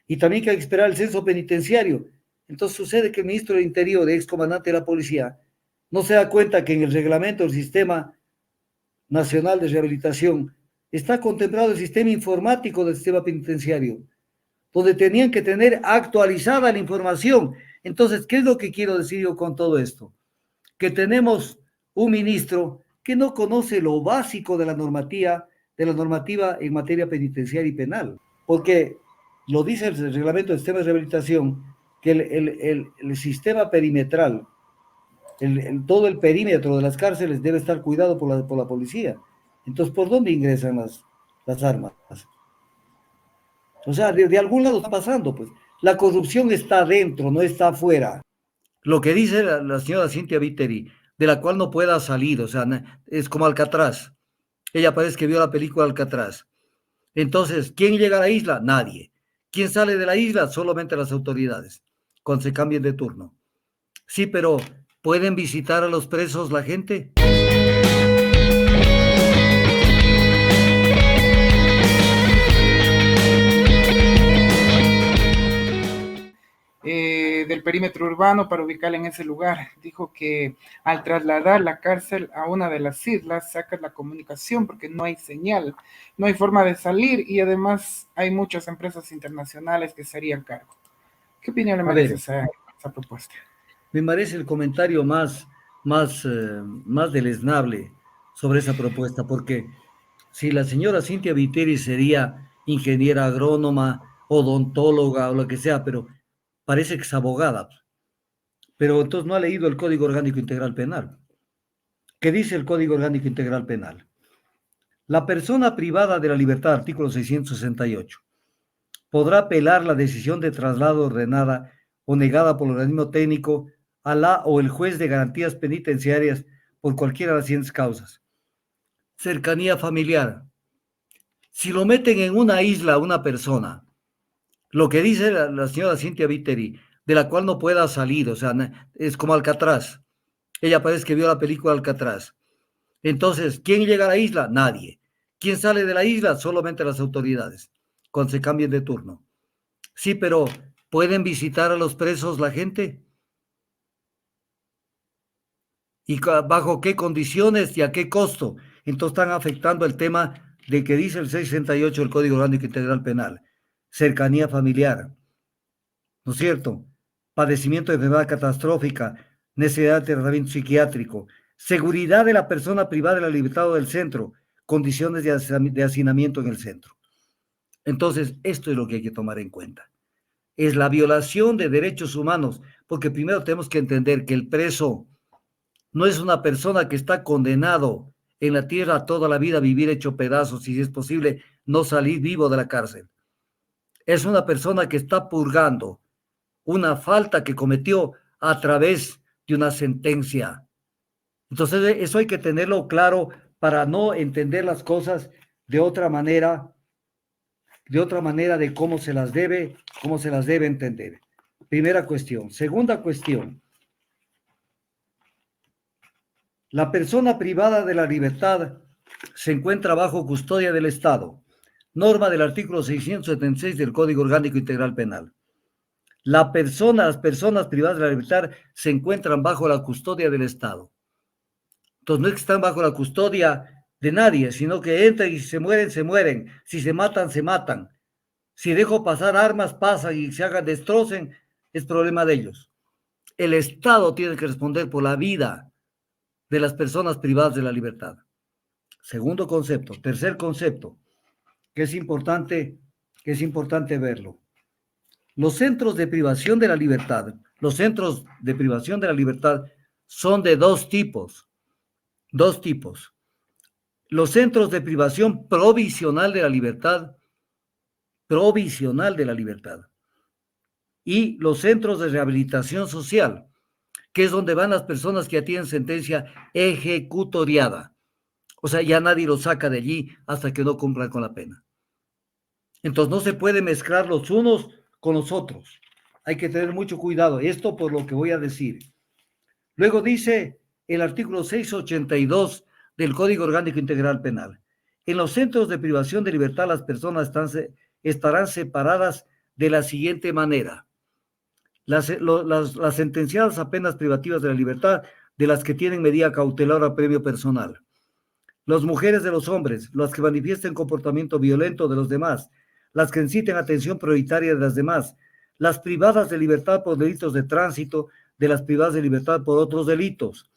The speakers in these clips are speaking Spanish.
y también que hay que esperar el censo penitenciario. Entonces sucede que el ministro del Interior, ex comandante de la policía, no se da cuenta que en el reglamento del Sistema Nacional de Rehabilitación está contemplado el sistema informático del sistema penitenciario, donde tenían que tener actualizada la información. Entonces, ¿qué es lo que quiero decir yo con todo esto? Que tenemos un ministro que no conoce lo básico de la normativa en materia penitenciaria y penal, porque lo dice el reglamento del sistema de rehabilitación, que el sistema perimetral, todo el perímetro de las cárceles debe estar cuidado por la policía. Entonces, ¿por dónde ingresan las armas? O sea, de algún lado está pasando, pues. La corrupción está dentro, no está afuera. Lo que dice la señora Cynthia Viteri, de la cual no pueda salir, o sea, es como Alcatraz. Ella parece que vio la película Alcatraz. Entonces, ¿quién llega a la isla? Nadie. ¿Quién sale de la isla? Solamente las autoridades, cuando se cambien de turno. Sí, pero ¿pueden visitar a los presos la gente? Del perímetro urbano para ubicarla en ese lugar. Dijo que al trasladar la cárcel a una de las islas saca la comunicación porque no hay señal, no hay forma de salir y además hay muchas empresas internacionales que se harían cargo. ¿Qué opinión le A merece ver, esa propuesta? me parece el comentario más deleznable sobre esa propuesta, porque si la señora Cynthia Viteri sería ingeniera agrónoma, odontóloga o lo que sea, pero parece que es abogada, pero entonces no ha leído el Código Orgánico Integral Penal. ¿Qué dice el Código Orgánico Integral Penal? La persona privada de la libertad, artículo 668, podrá apelar la decisión de traslado ordenada o negada por el organismo técnico a la o el juez de garantías penitenciarias por cualquiera de las siguientes causas. Cercanía familiar. Si lo meten en una isla a una persona, lo que dice la señora Cynthia Viteri, de la cual no pueda salir, o sea, es como Alcatraz. Ella parece que vio la película Alcatraz. Entonces, ¿quién llega a la isla? Nadie. ¿Quién sale de la isla? Solamente las autoridades, cuando se cambien de turno. Sí, pero ¿pueden visitar a los presos la gente? ¿Y bajo qué condiciones y a qué costo? Entonces están afectando el tema de que dice el 668 del Código Orgánico Integral Penal. Cercanía familiar, ¿no es cierto? Padecimiento de enfermedad catastrófica, necesidad de tratamiento psiquiátrico, seguridad de la persona privada de la libertad o del centro, condiciones de hacinamiento en el centro. Entonces, esto es lo que hay que tomar en cuenta. Es la violación de derechos humanos, porque primero tenemos que entender que el preso no es una persona que está condenado en la tierra toda la vida a vivir hecho pedazos y si es posible no salir vivo de la cárcel. Es una persona que está purgando una falta que cometió a través de una sentencia. Entonces, eso hay que tenerlo claro para no entender las cosas de otra manera, de cómo se las debe entender. Primera cuestión. Segunda cuestión. La persona privada de la libertad se encuentra bajo custodia del Estado. Norma del artículo 676 del Código Orgánico Integral Penal. Las personas privadas de la libertad se encuentran bajo la custodia del Estado. Entonces no es que están bajo la custodia de nadie, sino que entran y si se mueren, se mueren. Si se matan, se matan. Si dejo pasar armas, pasan y se hagan, destrocen, es problema de ellos. El Estado tiene que responder por la vida de las personas privadas de la libertad. Segundo concepto. Tercer concepto, que es importante verlo. Los centros de privación de la libertad, son de dos tipos. Los centros de privación provisional de la libertad, y los centros de rehabilitación social, que es donde van las personas que ya tienen sentencia ejecutoriada. O sea, ya nadie los saca de allí hasta que no cumplan con la pena. Entonces no se puede mezclar los unos con los otros. Hay que tener mucho cuidado. Esto por lo que voy a decir. Luego dice el artículo 682 del Código Orgánico Integral Penal. En los centros de privación de libertad las personas estarán separadas de la siguiente manera. Las sentenciadas a penas privativas de la libertad, de las que tienen medida cautelar a premio personal. Las mujeres de los hombres, las que manifiesten comportamiento violento de los demás, las que inciten atención prioritaria de las demás, las privadas de libertad por delitos de tránsito, de las privadas de libertad por otros delitos,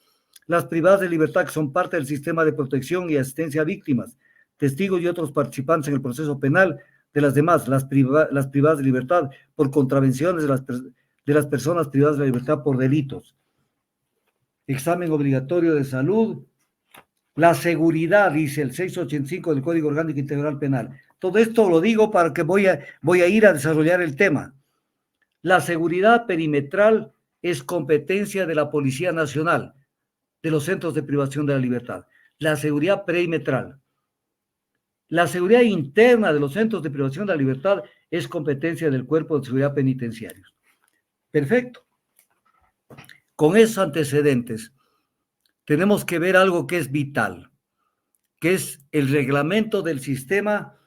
las privadas de libertad que son parte del sistema de protección y asistencia a víctimas, testigos y otros participantes en el proceso penal, de las demás, las privadas de libertad por contravenciones de las personas privadas de la libertad por delitos. Examen obligatorio de salud. La seguridad, dice el 685 del Código Orgánico Integral Penal. Todo esto lo digo para que voy a ir a desarrollar el tema. La seguridad perimetral es competencia de la Policía Nacional, de los centros de privación de la libertad. La seguridad perimetral. La seguridad interna de los centros de privación de la libertad es competencia del Cuerpo de Seguridad Penitenciarios. Perfecto. Con esos antecedentes, tenemos que ver algo que es vital, que es el reglamento del sistema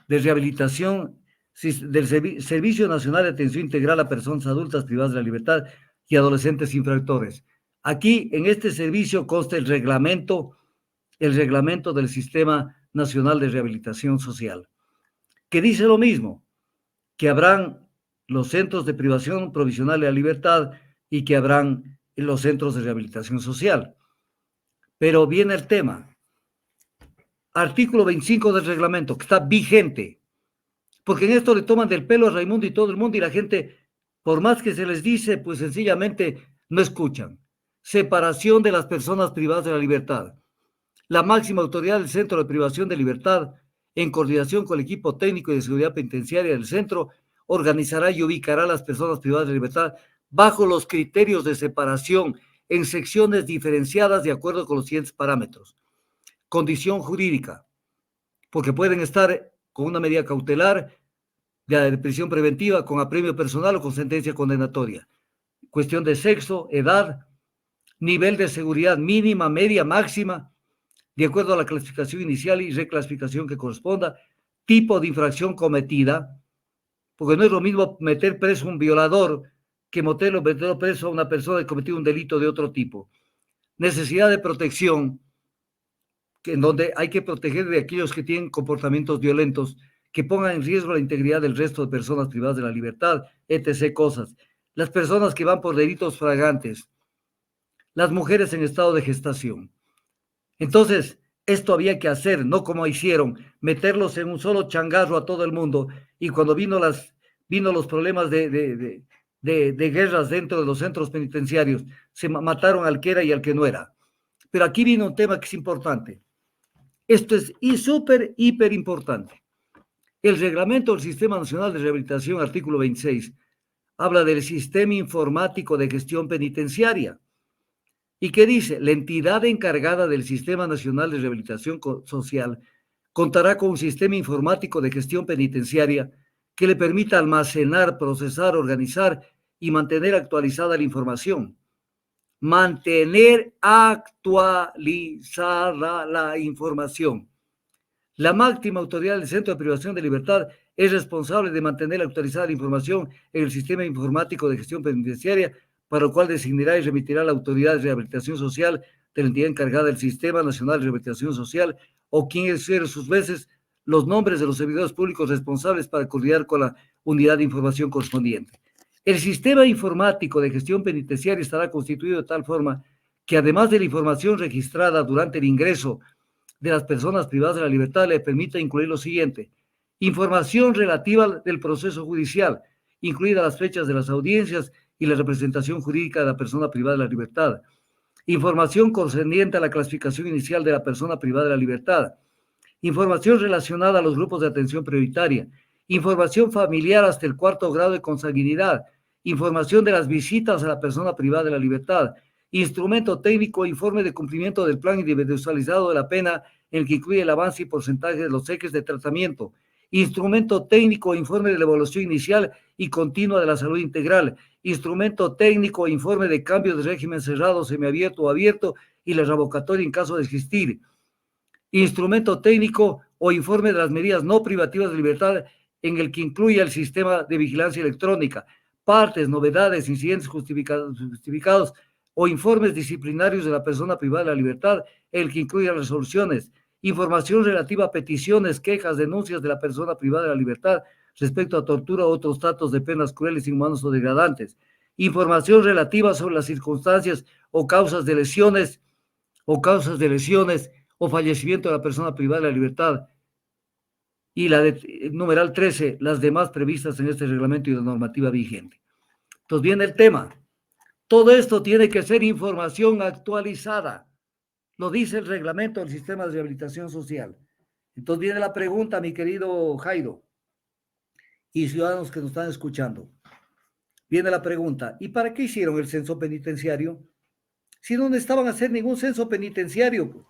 de rehabilitación del Servicio Nacional de Atención Integral a Personas Adultas Privadas de la Libertad y Adolescentes Infractores. Aquí, en este servicio, consta el reglamento del Sistema Nacional de Rehabilitación Social, que dice lo mismo, que habrán los centros de privación provisional de la libertad y que habrán los centros de rehabilitación social. Pero viene el tema. Artículo 25 del reglamento, que está vigente, porque en esto le toman del pelo a Raimundo y todo el mundo y la gente, por más que se les dice, pues sencillamente no escuchan. Separación de las personas privadas de la libertad. La máxima autoridad del Centro de Privación de Libertad, en coordinación con el equipo técnico y de seguridad penitenciaria del centro, organizará y ubicará a las personas privadas de libertad bajo los criterios de separación en secciones diferenciadas de acuerdo con los siguientes parámetros. Condición jurídica, porque pueden estar con una medida cautelar de prisión preventiva, con apremio personal o con sentencia condenatoria. Cuestión de sexo, edad, nivel de seguridad mínima, media, máxima, de acuerdo a la clasificación inicial y reclasificación que corresponda, tipo de infracción cometida, porque no es lo mismo meter preso a un violador que meter preso a una persona que cometió un delito de otro tipo. Necesidad de protección, en donde hay que proteger de aquellos que tienen comportamientos violentos, que pongan en riesgo la integridad del resto de personas privadas de la libertad, etc. cosas. Las personas que van por delitos flagrantes, las mujeres en estado de gestación. Entonces, esto había que hacer, no como hicieron, meterlos en un solo changarro a todo el mundo, y cuando vino los problemas de guerras dentro de los centros penitenciarios, se mataron al que era y al que no era. Pero aquí viene un tema que es importante. Esto es súper, hiper importante. El reglamento del Sistema Nacional de Rehabilitación, artículo 26, habla del Sistema Informático de Gestión Penitenciaria. ¿Y qué dice? La entidad encargada del Sistema Nacional de Rehabilitación Social contará con un sistema informático de gestión penitenciaria que le permita almacenar, procesar, organizar y mantener actualizada la información. Mantener actualizada la información. La máxima autoridad del Centro de Privación de Libertad es responsable de mantener actualizada la información en el Sistema Informático de Gestión Penitenciaria, para lo cual designará y remitirá a la Autoridad de Rehabilitación Social de la entidad encargada del Sistema Nacional de Rehabilitación Social, o quien exfiere sus veces los nombres de los servidores públicos responsables para coordinar con la unidad de información correspondiente. El Sistema Informático de Gestión Penitenciaria estará constituido de tal forma que, además de la información registrada durante el ingreso de las personas privadas de la libertad, le permita incluir lo siguiente: información relativa del proceso judicial, incluidas las fechas de las audiencias y la representación jurídica de la persona privada de la libertad; información concerniente a la clasificación inicial de la persona privada de la libertad; información relacionada a los grupos de atención prioritaria; información familiar hasta el 4º grado de consanguinidad; información de las visitas a la persona privada de la libertad; instrumento técnico, informe de cumplimiento del plan individualizado de la pena, en el que incluye el avance y porcentaje de los ejes de tratamiento; instrumento técnico, informe de la evaluación inicial y continua de la salud integral; instrumento técnico, informe de cambio de régimen cerrado, semiabierto o abierto y la revocatoria en caso de existir; instrumento técnico o informe de las medidas no privativas de libertad en el que incluya el sistema de vigilancia electrónica, partes, novedades, incidentes justificados o informes disciplinarios de la persona privada de la libertad, el que incluya resoluciones, información relativa a peticiones, quejas, denuncias de la persona privada de la libertad respecto a tortura u otros tratos de penas crueles, inhumanos o degradantes, información relativa sobre las circunstancias o causas de lesiones o fallecimiento de la persona privada de la libertad, y la de numeral 13, las demás previstas en este reglamento y la normativa vigente. Entonces viene el tema. Todo esto tiene que ser información actualizada. Lo dice el reglamento del sistema de rehabilitación social. Entonces viene la pregunta, mi querido Jairo, y ciudadanos que nos están escuchando. Viene la pregunta, ¿y para qué hicieron el censo penitenciario? Si no necesitaban hacer ningún censo penitenciario, pues.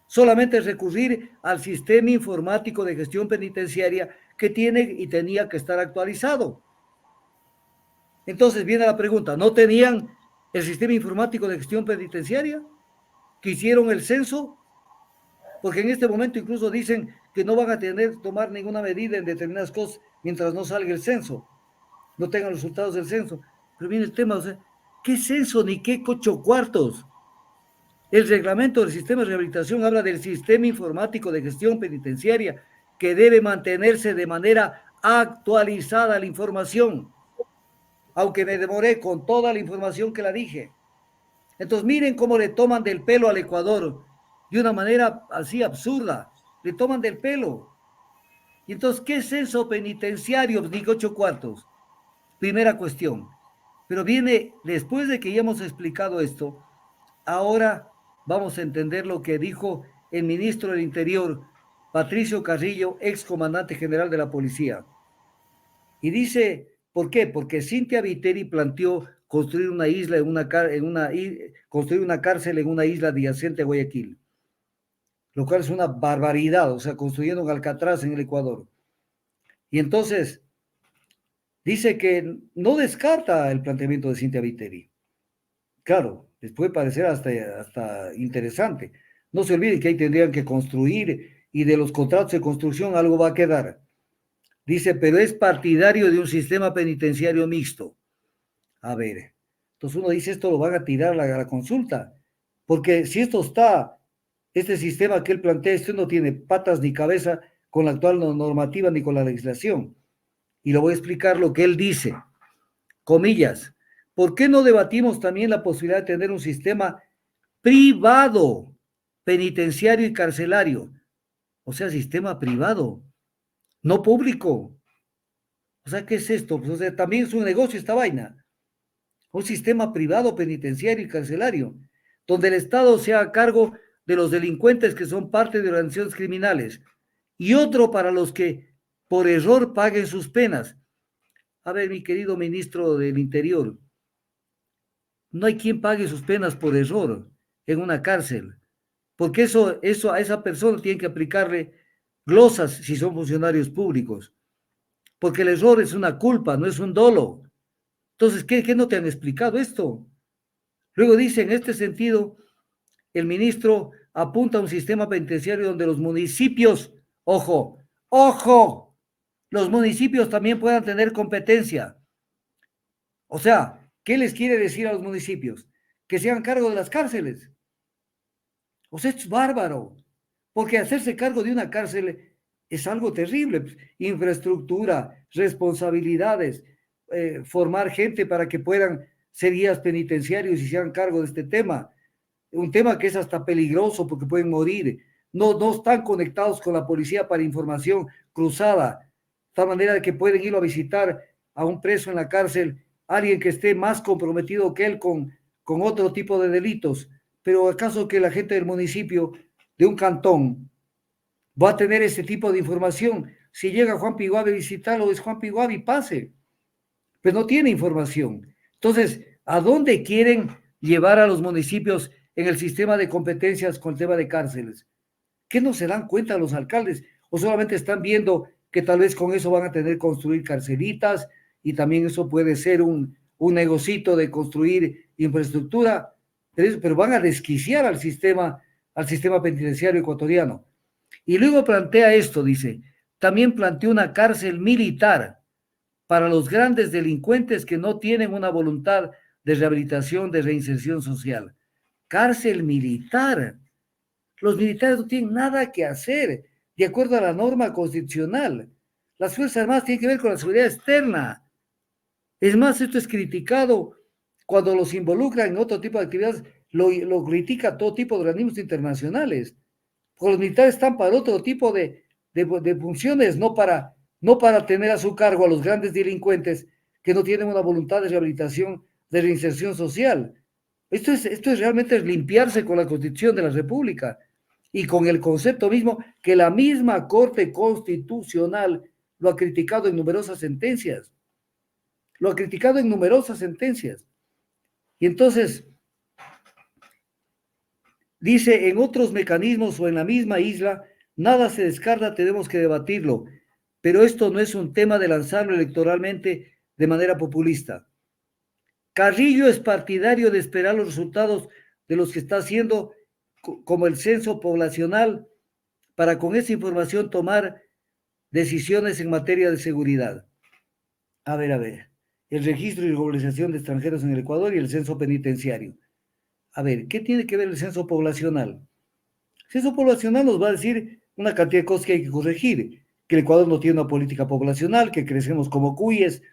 Solamente recurrir al sistema informático de gestión penitenciaria que tiene y tenía que estar actualizado. Entonces viene la pregunta, ¿no tenían el sistema informático de gestión penitenciaria que hicieron el censo? Porque en este momento incluso dicen que no van a tomar ninguna medida en determinadas cosas mientras no salga el censo, no tengan los resultados del censo. Pero viene el tema, o sea, ¿qué censo ni qué cocho cuartos? El reglamento del sistema de rehabilitación habla del sistema informático de gestión penitenciaria que debe mantenerse de manera actualizada la información, aunque me demoré con toda la información que la dije. Entonces miren cómo le toman del pelo al Ecuador, de una manera así absurda, le toman del pelo. Y entonces, ¿qué es censo penitenciario? Ni 8 cuartos. Primera cuestión. Pero viene, después de que ya hemos explicado esto, ahora vamos a entender lo que dijo el ministro del Interior, Patricio Carrillo, ex comandante general de la policía. Y dice, ¿por qué? Porque Cynthia Viteri planteó construir una isla construir una cárcel en una isla adyacente a Guayaquil, lo cual es una barbaridad, o sea, construyendo un Alcatraz en el Ecuador. Y entonces dice que no descarta el planteamiento de Cynthia Viteri. Claro, les puede parecer hasta interesante. No se olviden que ahí tendrían que construir y de los contratos de construcción algo va a quedar. Dice, pero es partidario de un sistema penitenciario mixto. A ver, entonces uno dice, esto lo van a tirar a la consulta, porque si este sistema que él plantea, esto no tiene patas ni cabeza con la actual normativa ni con la legislación. Y lo voy a explicar lo que él dice. Comillas, ¿por qué no debatimos también la posibilidad de tener un sistema privado, penitenciario y carcelario? O sea, sistema privado, no público. O sea, ¿qué es esto? Pues, o sea, también es un negocio esta vaina. Un sistema privado, penitenciario y carcelario, donde el Estado se haga cargo de los delincuentes que son parte de organizaciones criminales y otro para los que por error paguen sus penas. A ver, mi querido ministro del Interior, no hay quien pague sus penas por error en una cárcel, porque eso a esa persona tiene que aplicarle glosas si son funcionarios públicos, porque el error es una culpa, no es un dolo. Entonces, ¿qué no te han explicado esto? Luego dice, en este sentido, el ministro apunta a un sistema penitenciario donde los municipios, ojo, los municipios también puedan tener competencia. O sea, ¿qué les quiere decir a los municipios? Que se hagan cargo de las cárceles. O sea, esto es bárbaro, porque hacerse cargo de una cárcel es algo terrible. Infraestructura, responsabilidades, formar gente para que puedan ser guías penitenciarios y se hagan cargo de este tema. Un tema que es hasta peligroso porque pueden morir. No están conectados con la policía para información cruzada, de tal manera que pueden ir a visitar a un preso en la cárcel, alguien que esté más comprometido que él con otro tipo de delitos. Pero ¿acaso que la gente del municipio, de un cantón, va a tener ese tipo de información? Si llega Juan Piguabi a visitarlo, es Juan Piguabi, pase. Pues no tiene información. Entonces, ¿a dónde quieren llevar a los municipios en el sistema de competencias con el tema de cárceles? ¿Qué no se dan cuenta los alcaldes? ¿O solamente están viendo que tal vez con eso van a tener que construir carcelitas y también eso puede ser un negocito de construir infraestructura? Pero van a desquiciar al sistema penitenciario ecuatoriano. Y luego plantea esto, dice, también planteó una cárcel militar para los grandes delincuentes que no tienen una voluntad de rehabilitación, de reinserción social. Cárcel militar. Los militares no tienen nada que hacer de acuerdo a la norma constitucional. Las Fuerzas Armadas tienen que ver con la seguridad externa. Es más, esto es criticado cuando los involucran en otro tipo de actividades, lo critica todo tipo de organismos internacionales. Porque los militares están para otro tipo de funciones, no para tener a su cargo a los grandes delincuentes que no tienen una voluntad de rehabilitación, de reinserción social. Esto es realmente limpiarse con la Constitución de la República y con el concepto mismo que la misma Corte Constitucional lo ha criticado en numerosas sentencias. Lo ha criticado en numerosas sentencias. Y entonces, dice, en otros mecanismos o en la misma isla, nada se descarta, tenemos que debatirlo. Pero esto no es un tema de lanzarlo electoralmente de manera populista. Carrillo es partidario de esperar los resultados de los que está haciendo, como el censo poblacional, para con esa información tomar decisiones en materia de seguridad. A ver. El registro y regularización de extranjeros en el Ecuador y el censo penitenciario. A ver, ¿qué tiene que ver el censo poblacional? El censo poblacional nos va a decir una cantidad de cosas que hay que corregir, que el Ecuador no tiene una política poblacional, que crecemos como cuyes,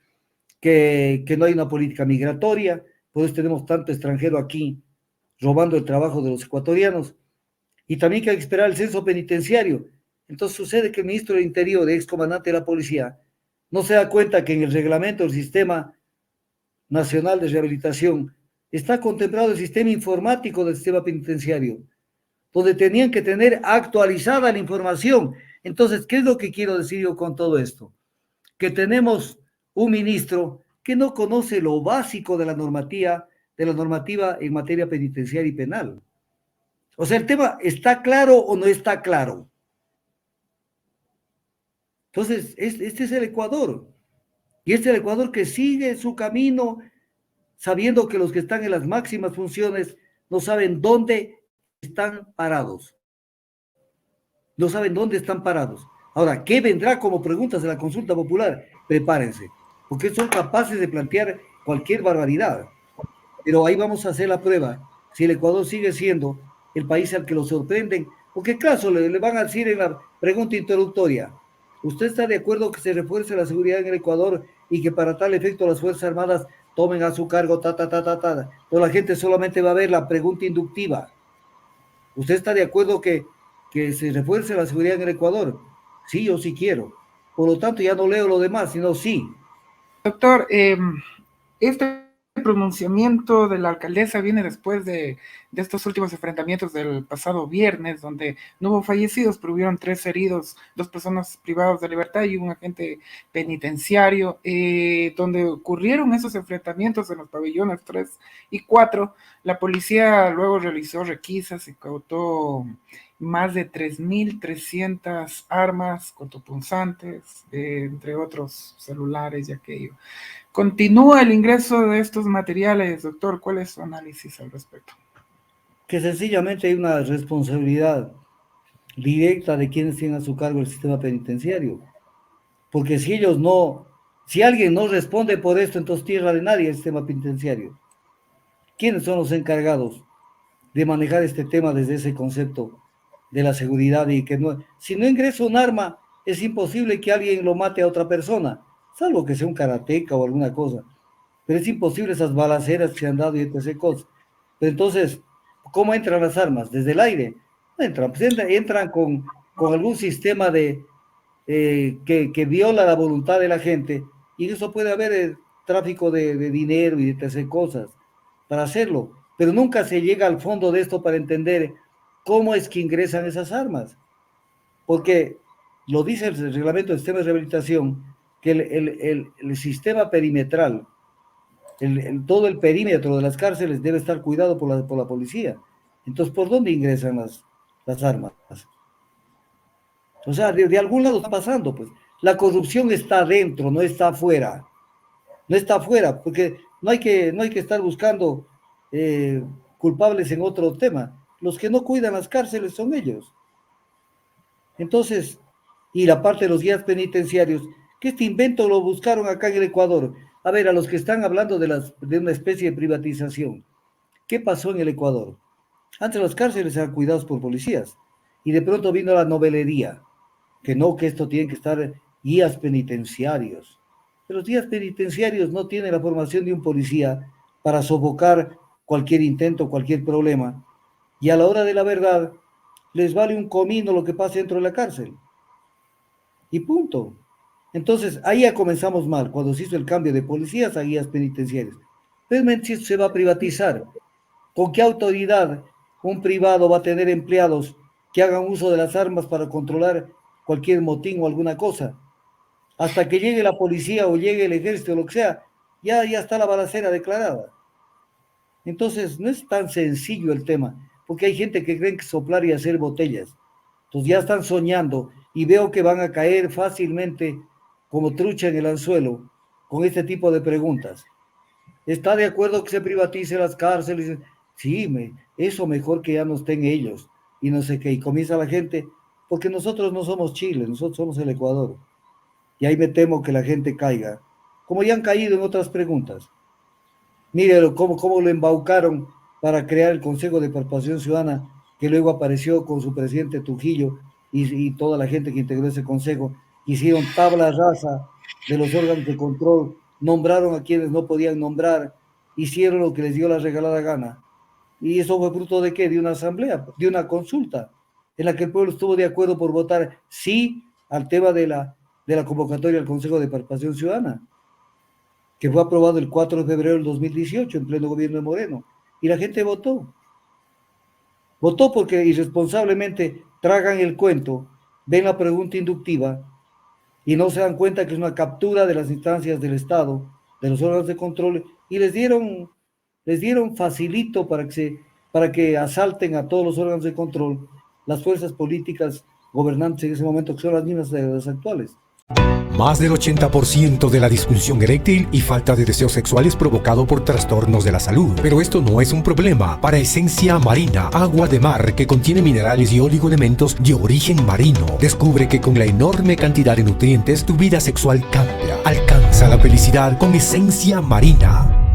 que no hay una política migratoria, por eso tenemos tanto extranjero aquí robando el trabajo de los ecuatorianos, y también que hay que esperar el censo penitenciario. Entonces sucede que el ministro del Interior, ex comandante de la policía, no se da cuenta que en el reglamento del Sistema Nacional de Rehabilitación está contemplado el sistema informático del sistema penitenciario, donde tenían que tener actualizada la información. Entonces, ¿qué es lo que quiero decir yo con todo esto? Que tenemos un ministro que no conoce lo básico de la normativa en materia penitenciaria y penal. O sea, el tema está claro o no está claro. Entonces, este es el Ecuador. Y este es el Ecuador que sigue su camino sabiendo que los que están en las máximas funciones no saben dónde están parados. No saben dónde están parados. Ahora, ¿qué vendrá como preguntas de la consulta popular? Prepárense, porque son capaces de plantear cualquier barbaridad. Pero ahí vamos a hacer la prueba, si el Ecuador sigue siendo el país al que lo sorprenden, porque caso le van a decir en la pregunta introductoria, ¿usted está de acuerdo que se refuerce la seguridad en el Ecuador y que para tal efecto las Fuerzas Armadas tomen a su cargo, Toda la gente solamente va a ver la pregunta inductiva. ¿Usted está de acuerdo que se refuerce la seguridad en el Ecuador? Sí, yo sí quiero. Por lo tanto, ya no leo lo demás, sino sí. Doctor, este pronunciamiento de la alcaldesa viene después de estos últimos enfrentamientos del pasado viernes, donde no hubo fallecidos, pero hubieron 3 heridos, 2 personas privadas de libertad y un agente penitenciario, donde ocurrieron esos enfrentamientos en los pabellones 3 y 4. La policía luego realizó requisas y cautó más de 3.300 armas cortopunzantes, entre otros celulares y aquello. Continúa el ingreso de estos materiales, doctor. ¿Cuál es su análisis al respecto? Que sencillamente hay una responsabilidad directa de quienes tienen a su cargo el sistema penitenciario. Porque si alguien no responde por esto, entonces tierra de nadie el sistema penitenciario. ¿Quiénes son los encargados de manejar este tema desde ese concepto de la seguridad y que no, si no ingresa un arma, es imposible que alguien lo mate a otra persona, salvo que sea un karateca o alguna cosa, pero es imposible esas balaceras que se han dado y etc. cosas. Pero entonces, ¿cómo entran las armas? ¿Desde el aire? No entran, pues entran con algún sistema que viola la voluntad de la gente, y en eso puede haber tráfico de dinero y de etc. cosas para hacerlo, pero nunca se llega al fondo de esto para entender cómo es que ingresan esas armas, porque lo dice el reglamento del sistema de rehabilitación, que el sistema perimetral, todo el perímetro de las cárceles debe estar cuidado por la policía. Entonces, ¿por dónde ingresan las armas? O sea, de algún lado está pasando, pues. La corrupción está adentro, no está afuera. No está afuera, porque no hay que estar buscando culpables en otro tema. Los que no cuidan las cárceles son ellos. Entonces, y la parte de los guías penitenciarios, que este invento lo buscaron acá en el Ecuador. A ver, a los que están hablando de una especie de privatización, ¿qué pasó en el Ecuador? Antes las cárceles eran cuidados por policías, y de pronto vino la novelería, que no, que esto tiene que estar guías penitenciarios. Pero los guías penitenciarios no tienen la formación de un policía para sofocar cualquier intento, cualquier problema, y a la hora de la verdad les vale un comino lo que pase dentro de la cárcel. Y punto. Entonces, ahí ya comenzamos mal, cuando se hizo el cambio de policías a guías penitenciarios. Realmente si esto se va a privatizar. ¿Con qué autoridad un privado va a tener empleados que hagan uso de las armas para controlar cualquier motín o alguna cosa? Hasta que llegue la policía o llegue el ejército o lo que sea, ya está la balacera declarada. Entonces, no es tan sencillo el tema, porque hay gente que creen que soplar y hacer botellas. Entonces ya están soñando y veo que van a caer fácilmente como trucha en el anzuelo con este tipo de preguntas. ¿Está de acuerdo que se privatice las cárceles? Sí, eso mejor que ya no estén ellos. Y no sé qué. Y comienza la gente, porque nosotros no somos Chile, nosotros somos el Ecuador. Y ahí me temo que la gente caiga, como ya han caído en otras preguntas. Mire cómo lo embaucaron para crear el Consejo de Participación Ciudadana, que luego apareció con su presidente Trujillo y toda la gente que integró ese consejo. Hicieron tabla rasa de los órganos de control, nombraron a quienes no podían nombrar, hicieron lo que les dio la regalada gana. ¿Y eso fue fruto de qué? De una asamblea, de una consulta, en la que el pueblo estuvo de acuerdo por votar sí al tema de la convocatoria al Consejo de Participación Ciudadana, que fue aprobado el 4 de febrero del 2018 en pleno gobierno de Moreno. Y la gente votó. Votó porque irresponsablemente tragan el cuento, ven la pregunta inductiva y no se dan cuenta que es una captura de las instancias del Estado, de los órganos de control, y les dieron facilito para que asalten a todos los órganos de control las fuerzas políticas gobernantes en ese momento, que son las mismas de las actuales. Más del 80% de la disfunción eréctil y falta de deseos sexuales provocado por trastornos de la salud. Pero esto no es un problema para Esencia Marina, agua de mar que contiene minerales y oligoelementos de origen marino. Descubre que con la enorme cantidad de nutrientes tu vida sexual cambia. Alcanza la felicidad con Esencia Marina.